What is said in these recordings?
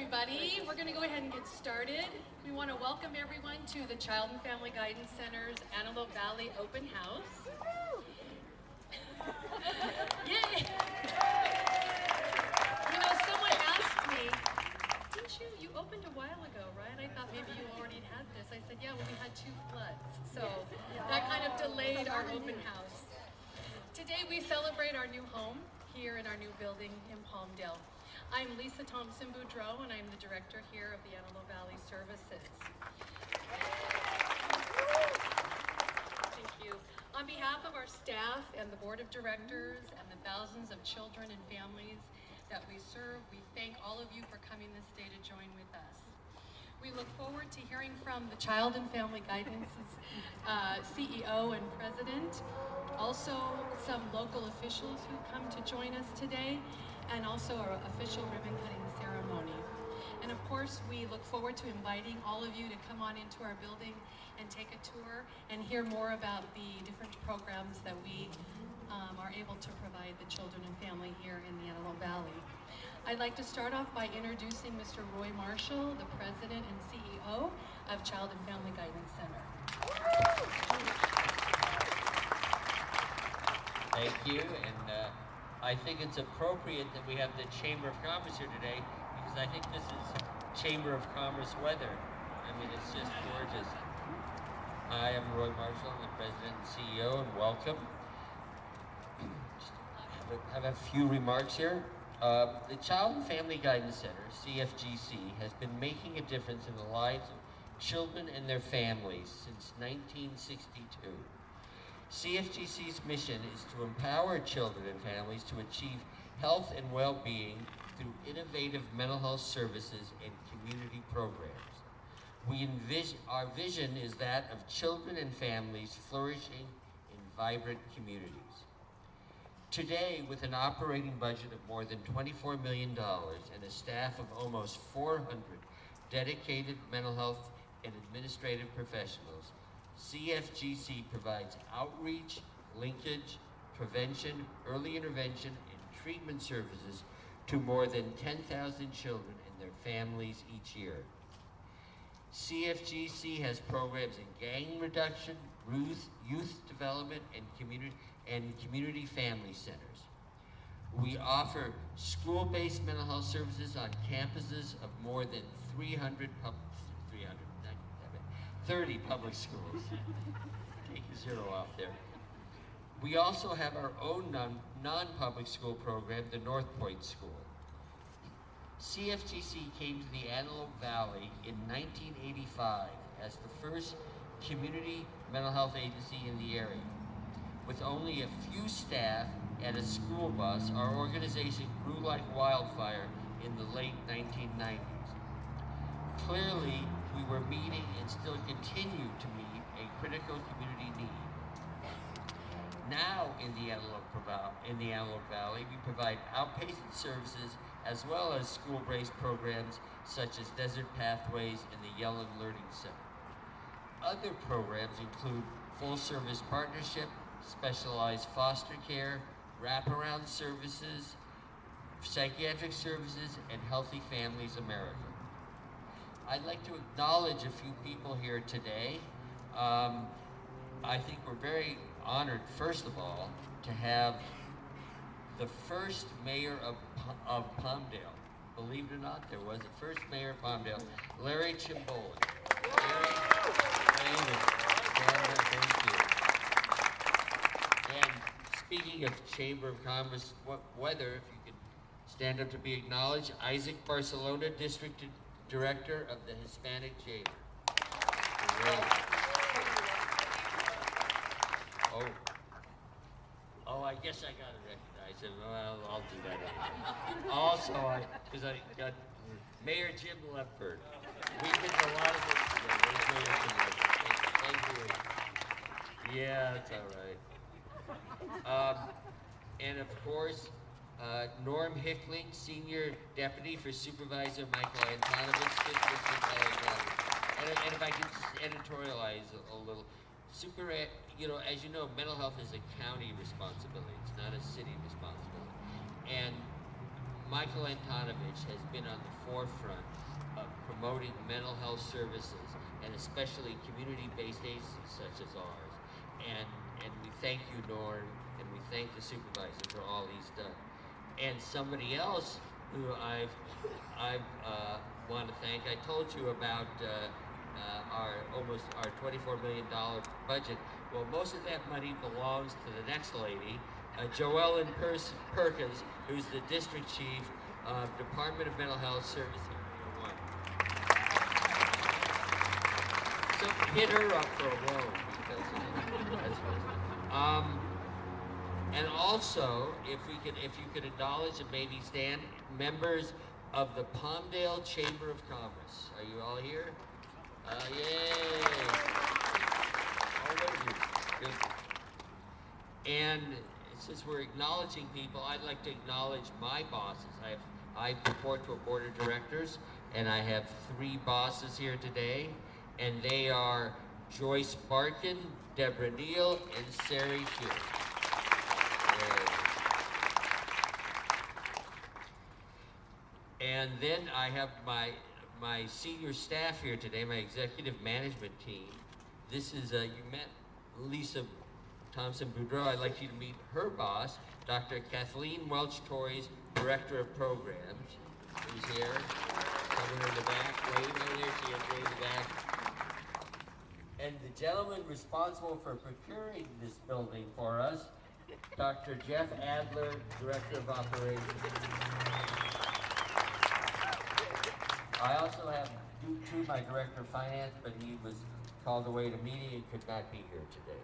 everybody. We're going to go ahead and get started. We want to welcome everyone to the Child and Family Guidance Center's Antelope Valley Open House. Yay! You know, someone asked me, didn't you opened a while ago, right? I thought maybe you already had this. I said, yeah, well, we had 2 floods. So that kind of delayed our open house. Today we celebrate our new home here in our new building in Palmdale. I'm Lisa Thompson-Boudreau, and I'm the director here of the Antelope Valley Services. Thank you. On behalf of our staff and the board of directors and the thousands of children and families that we serve, we thank all of you for coming this day to join with us. We look forward to hearing from the Child and Family Guidance's CEO and president, also some local officials who come to join us today, and also our official ribbon-cutting ceremony. And of course, we look forward to inviting all of you to come on into our building and take a tour and hear more about the different programs that we are able to provide the children and family here in the Antelope Valley. I'd like to start off by introducing Mr. Roy Marshall, the President and CEO of Child and Family Guidance Center. Thank you, and I think it's appropriate that we have the Chamber of Commerce here today, because I think this is Chamber of Commerce weather. I mean, it's just gorgeous. Hi, I'm Roy Marshall, I'm the President and CEO, and welcome. I have a few remarks here. The Child and Family Guidance Center, CFGC, has been making a difference in the lives of children and their families since 1962. CFGC's mission is to empower children and families to achieve health and well-being through innovative mental health services and community programs. Our vision is that of children and families flourishing in vibrant communities. Today, with an operating budget of more than $24 million and a staff of almost 400 dedicated mental health and administrative professionals, CFGC provides outreach, linkage, prevention, early intervention, and treatment services to more than 10,000 children and their families each year. CFGC has programs in gang reduction, youth development, and community family centers. We offer school-based mental health services on campuses of more than 30 public schools. Take a zero off there. We also have our own non-public school program, the North Point School. CFGC came to the Antelope Valley in 1985 as the first community mental health agency in the area. With only a few staff and a school bus, our organization grew like wildfire in the late 1990s. Clearly, we were meeting and still continue to meet a critical community need. Now in the Antelope Valley, we provide outpatient services as well as school-based programs such as Desert Pathways and the Yellen Learning Center. Other programs include full-service partnership, specialized foster care, wraparound services, psychiatric services, and Healthy Families America. I'd like to acknowledge a few people here today. I think we're very honored, first of all, to have the first mayor of Palmdale. Believe it or not, there was a first mayor of Palmdale, Larry Chimboli. Larry, thank you. And speaking of Chamber of Commerce weather, if you could stand up to be acknowledged, Isaac Barcelona, District Director of the Hispanic Chamber. Oh, I guess I got to recognize him. Well, I'll do that anyway. Also, because I got Mayor Jim Lepford. We did a lot of this together. Thank you. Yeah, that's all right. And of course, Norm Hickling, Senior Deputy for Supervisor Michael Antonovich, and if I can just editorialize a little, as you know, mental health is a county responsibility. It's not a city responsibility. And Michael Antonovich has been on the forefront of promoting mental health services, and especially community-based agencies such as ours. And we thank you, Norm, and we thank the supervisor for all he's done. And somebody else who I want to thank, I told you about our $24 million budget. Well, most of that money belongs to the next lady, Joellen Perkins, who's the district chief of Department of Mental Health Service Area 1. So hit her up for a loan, because that's what. And also, if you could acknowledge and maybe stand, members of the Palmdale Chamber of Commerce. Are you all here? Yay! All of you. Good. And since we're acknowledging people, I'd like to acknowledge my bosses. I report to a board of directors, and I have 3 bosses here today, and they are Joyce Barkin, Deborah Neal, and Sari Shear. And then I have my senior staff here today, my executive management team. This is, you met Lisa Thompson-Boudreau. I'd like you to meet her boss, Dr. Kathleen Welch-Torrey's Director of Programs, who's here. Somewhere in the back, wait, oh, there she is, way in the back. And the gentleman responsible for procuring this building for us, Dr. Jeff Adler, Director of Operations. I also have Duke Chu, my Director of Finance, but he was called away to meeting and could not be here today.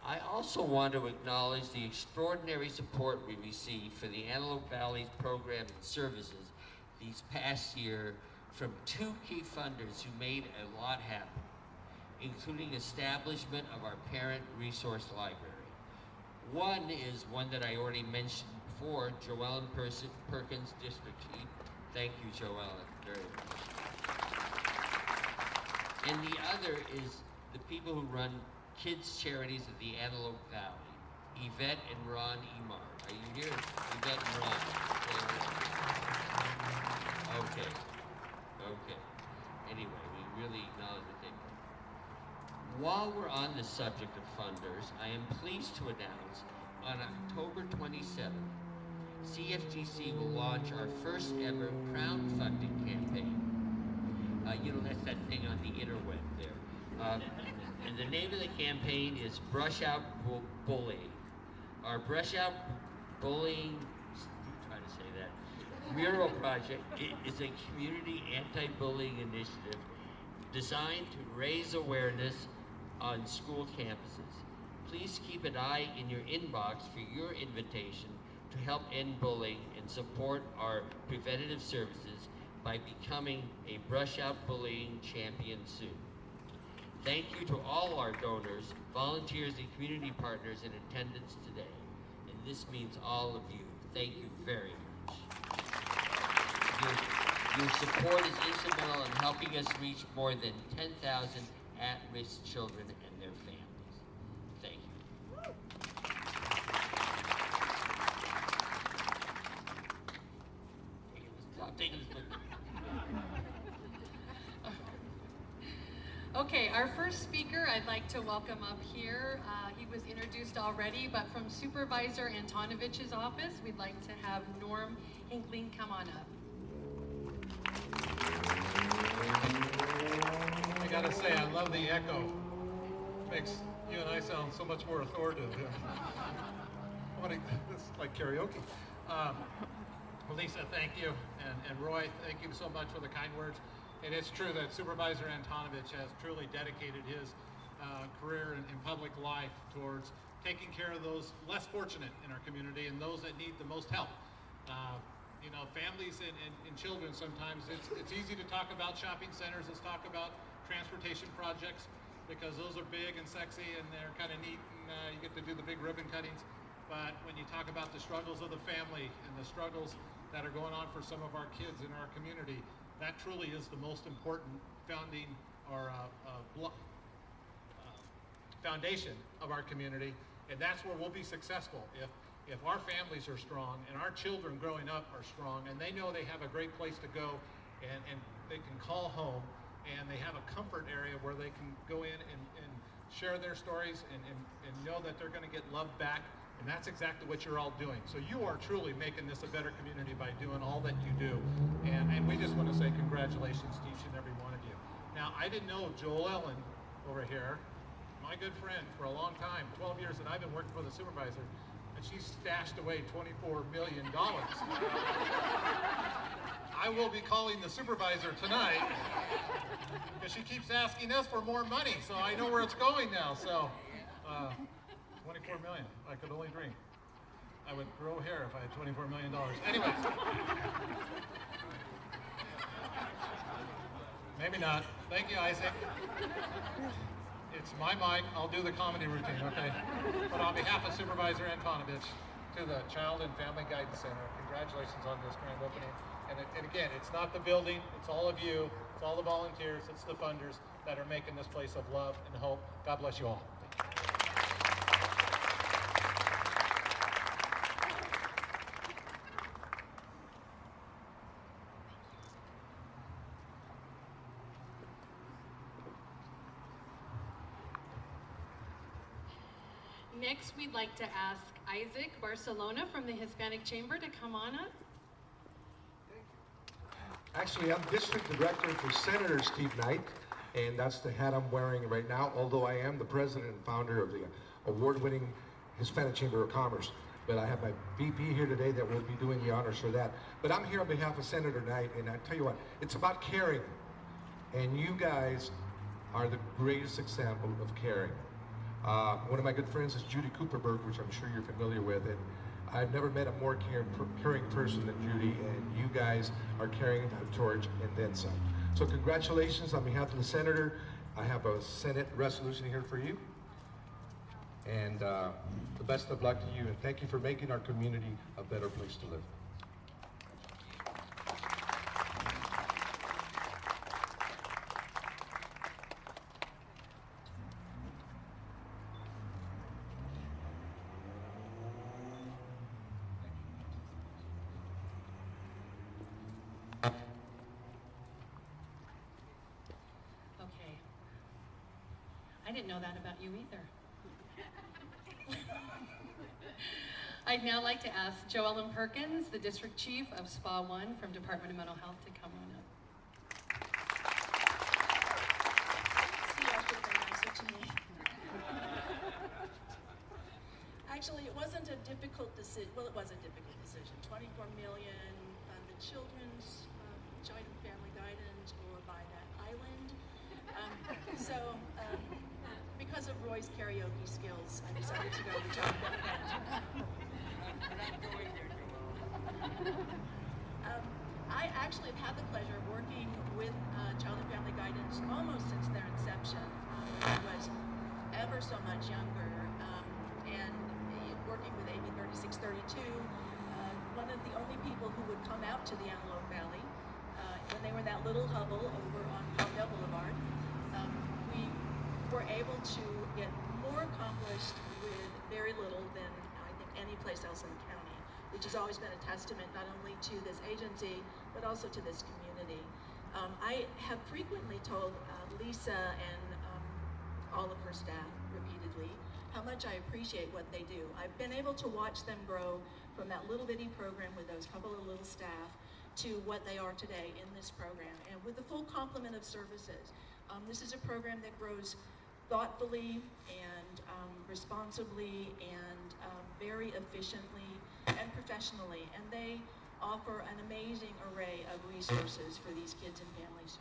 I also want to acknowledge the extraordinary support we received for the Antelope Valley's programs and services these past year from 2 key funders who made a lot happen, including establishment of our parent resource library. One is one that I already mentioned before, Joellen Perkins, District Chief. Thank you, Joellen, very much. And the other is the people who run kids' charities of the Antelope Valley, Yvette and Ron Emar. Are you here? Yvette and Ron. Okay. Okay. Anyway, we really acknowledge what they do. While we're on the subject of funders, I am pleased to announce on October 27th, CFGC will launch our first ever crowdfunding campaign. That's that thing on the interweb there. And the name of the campaign is Brush Out Bullying. Our Brush Out Bullying, I'm trying to say that, mural project is a community anti-bullying initiative designed to raise awareness on school campuses. Please keep an eye in your inbox for your invitation to help end bullying and support our preventative services by becoming a Brush Out Bullying champion soon. Thank you to all our donors, volunteers, and community partners in attendance today. And this means all of you. Thank you very much. Your support is instrumental in helping us reach more than 10,000 at-risk children and their families. Thank you. Stop taking this book. Okay, our first speaker I'd like to welcome up here. He was introduced already, but from Supervisor Antonovich's office, we'd like to have Norm Hinkling come on up. I gotta say, I love the echo. Makes you and I sound so much more authoritative. It's like karaoke. Well, Lisa, thank you, and Roy, thank you so much for the kind words. And it's true that Supervisor Antonovich has truly dedicated his career in public life towards taking care of those less fortunate in our community and those that need the most help. Families and children, sometimes it's easy to talk about shopping centers, let's talk about transportation projects, because those are big and sexy and they're kind of neat, and you get to do the big ribbon cuttings. But when you talk about the struggles of the family and the struggles that are going on for some of our kids in our community, that truly is the most important founding or foundation of our community, and that's where we'll be successful. If if our families are strong and our children growing up are strong and they know they have a great place to go and they can call home and they have a comfort area where they can go in and share their stories and know that they're going to get love back. And that's exactly what you're all doing. So you are truly making this a better community by doing all that you do. And we just want to say congratulations to each and every one of you. Now, I didn't know Joel Ellen over here, my good friend for a long time, 12 years that I've been working for the supervisor, and she's stashed away $24 million. I will be calling the supervisor tonight because she keeps asking us for more money, so I know where it's going now. So, 24 million, I could only dream. I would grow hair if I had $24 million. Anyways. Maybe not. Thank you, Isaac. It's my mic. I'll do the comedy routine, okay? But on behalf of Supervisor Antonovich, to the Child and Family Guidance Center, congratulations on this grand opening. And again, it's not the building, it's all of you, it's all the volunteers, it's the funders that are making this place of love and hope. God bless you all. Next, we'd like to ask Isaac Barcelona from the Hispanic Chamber to come on up. Actually, I'm District Director for Senator's Tea Night, and that's the hat I'm wearing right now, although I am the president and founder of the award-winning Hispanic Chamber of Commerce. But I have my VP here today that will be doing the honors for that. But I'm here on behalf of Senator Knight, and I tell you what, it's about caring. And you guys are the greatest example of caring. One of my good friends is Judy Cooperberg, which I'm sure you're familiar with, and I've never met a more caring person than Judy, and you guys are carrying the torch and then some. So congratulations on behalf of the Senator. I have a Senate resolution here for you. And the best of luck to you, and thank you for making our community a better place to live. Okay. I didn't know that about you either. I'd now like to ask Joellen Perkins, the District Chief of SPA 1 from Department of Mental Health, to come on up. See, I should have been nicer to me. Actually, it wasn't a difficult decision. Well, it was a difficult decision. 24 million on the children's Child and Family Guidance or by that island. Because of Roy's karaoke skills, I decided to go with Child and Family Guidance. I actually have had the pleasure of working with Child and Family Guidance almost since their inception, when I was ever so much younger, and working with AB 3632, one of the only people who would come out to the Antelope Valley when they were that little hovel over on Palmdale Boulevard. We were able to get more accomplished with very little than I think any place else in the county, which has always been a testament not only to this agency, but also to this community. I have frequently told Lisa and all of her staff repeatedly how much I appreciate what they do. I've been able to watch them grow from that little bitty program with those couple of little staff to what they are today in this program, and with the full complement of services. This is a program that grows thoughtfully and responsibly and very efficiently and professionally, and they offer an amazing array of resources for these kids and families.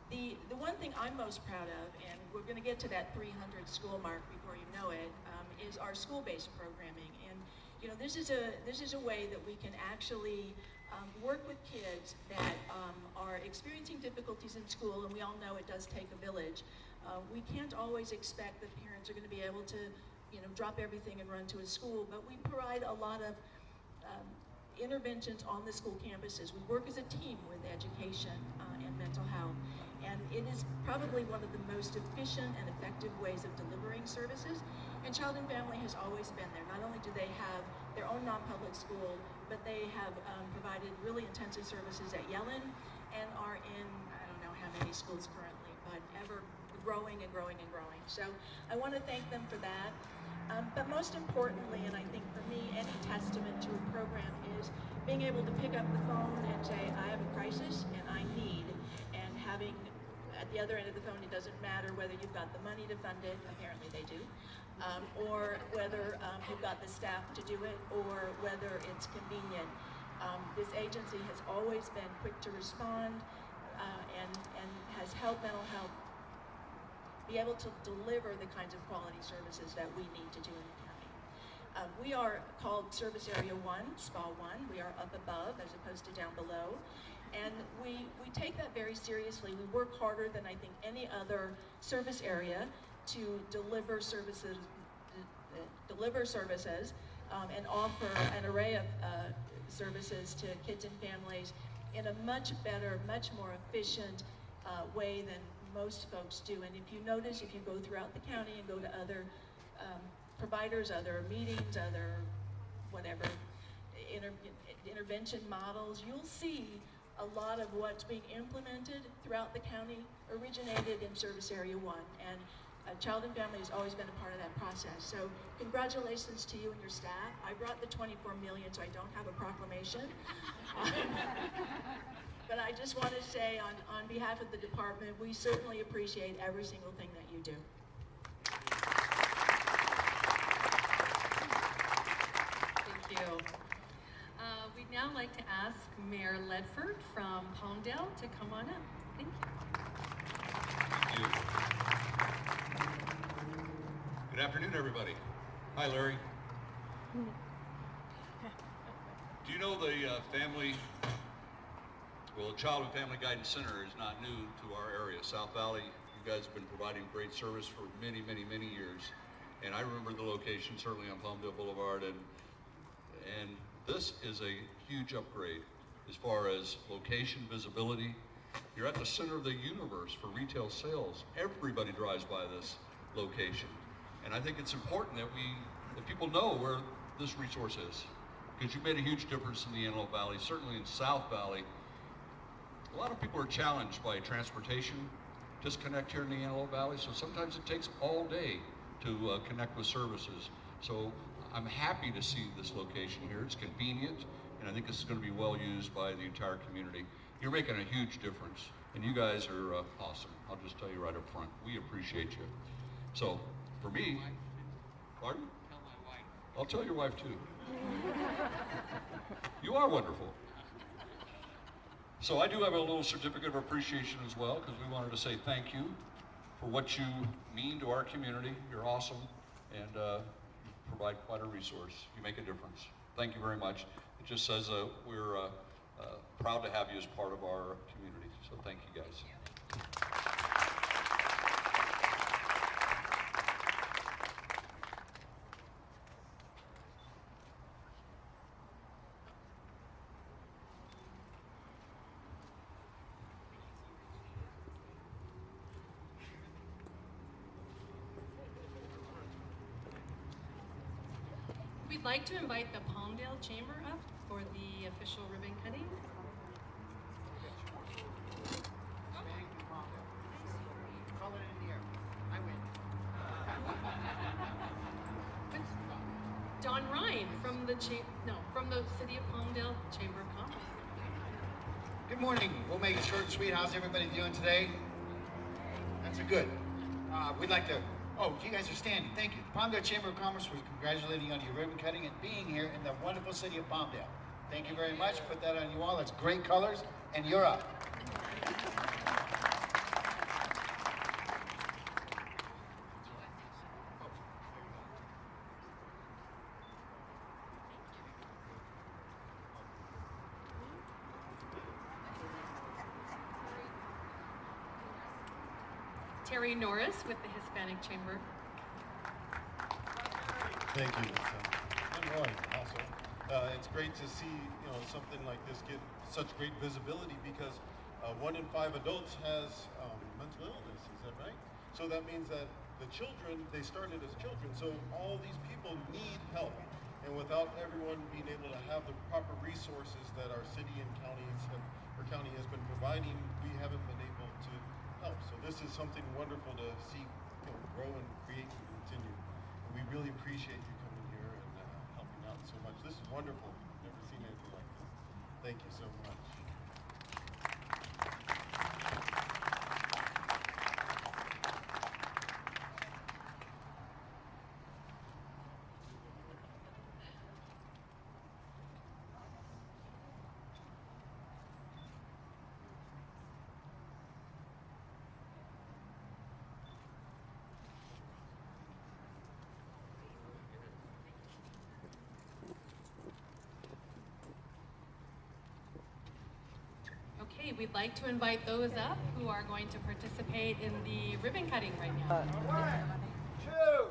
The one thing I'm most proud of, and we're going to get to that 300 school mark before you know it, is our school-based programming. And you know, this is a way that we can actually work with kids that are experiencing difficulties in school, and we all know it does take a village. We can't always expect that parents are going to be able to, you know, drop everything and run to a school, but we provide a lot of interventions on the school campuses. We work as a team with education and mental health, and it is probably one of the most efficient and effective ways of delivering services. And Child and Family has always been there. Not only do they have their own non-public school, but they have provided really intensive services at Yellen and are in, I don't know how many schools currently, but ever growing and growing and growing. So I want to thank them for that. But most importantly, and I think for me, any testament to a program is being able to pick up the phone and say, I have a crisis and I need, and having at the other end of the phone, it doesn't matter whether you've got the money to fund it, apparently they do, or whether you've got the staff to do it, or whether it's convenient. This agency has always been quick to respond and has helped mental health be able to deliver the kinds of quality services that we need to do in the county. We are called Service Area 1, SPA 1. We are up above as opposed to down below. And we take that very seriously. We work harder than I think any other service area to deliver services and offer an array of services to kids and families in a much better, much more efficient way than most folks do. And if you notice, if you go throughout the county and go to other providers, other meetings, other whatever, intervention models, you'll see a lot of what's being implemented throughout the county originated in Service Area 1. And Child and Family has always been a part of that process. So congratulations to you and your staff. I brought the 24 million, so I don't have a proclamation. But I just want to say on behalf of the department, we certainly appreciate every single thing that you do. Thank you. We'd now like to ask Mayor Ledford from Palmdale to come on up. Thank you. Thank you. Good afternoon, everybody. Hi, Larry. Do you know the Child and Family Guidance Center is not new to our area. South Valley, you guys have been providing great service for many, many, many years. And I remember the location, certainly on Palmdale Boulevard, and this is a huge upgrade as far as location, visibility. You're at the center of the universe for retail sales. Everybody drives by this location. And I think it's important that people know where this resource is, because you made a huge difference in the Antelope Valley, certainly in South Valley. A lot of people are challenged by transportation disconnect here in the Antelope Valley, so sometimes it takes all day to connect with services. So I'm happy to see this location here. It's convenient, and I think this is going to be well used by the entire community. You're making a huge difference, and you guys are awesome. I'll just tell you right up front, we appreciate you. So for me, pardon? Tell my wife. I'll tell your wife too. You are wonderful. So I do have a little certificate of appreciation as well, because we wanted to say thank you for what you mean to our community. You're awesome, and you provide quite a resource. You make a difference. Thank you very much. It just says we're proud to have you as part of our community. So thank you guys. We'd like to invite the Palmdale Chamber up for the official ribbon cutting. Don Ryan from the City of Palmdale Chamber of Commerce. Good morning. We'll make it short and sweet. How's everybody doing today? That's a good. We'd like to, you guys are standing. Thank you. The Palmdale Chamber of Commerce was congratulating you on your ribbon cutting and being here in the wonderful city of Palmdale. Thank you very much. Put that on you all. That's great colors, and you're up. Terry Norris with the Hispanic Chamber. Thank you. I'm Roy also. It's great to see something like this get such great visibility, because 1 in 5 adults has mental illness. Is that right? So that means that the children, they started as children. So all these people need help. And without everyone being able to have the proper resources that our city and county has been providing, we haven't been able to help. So this is something wonderful to see, grow and create and continue. And we really appreciate you coming here and helping out so much. This is wonderful. I've never seen anything like this. Thank you so much. Okay, we'd like to invite those up who are going to participate in the ribbon cutting right now. 1, 2,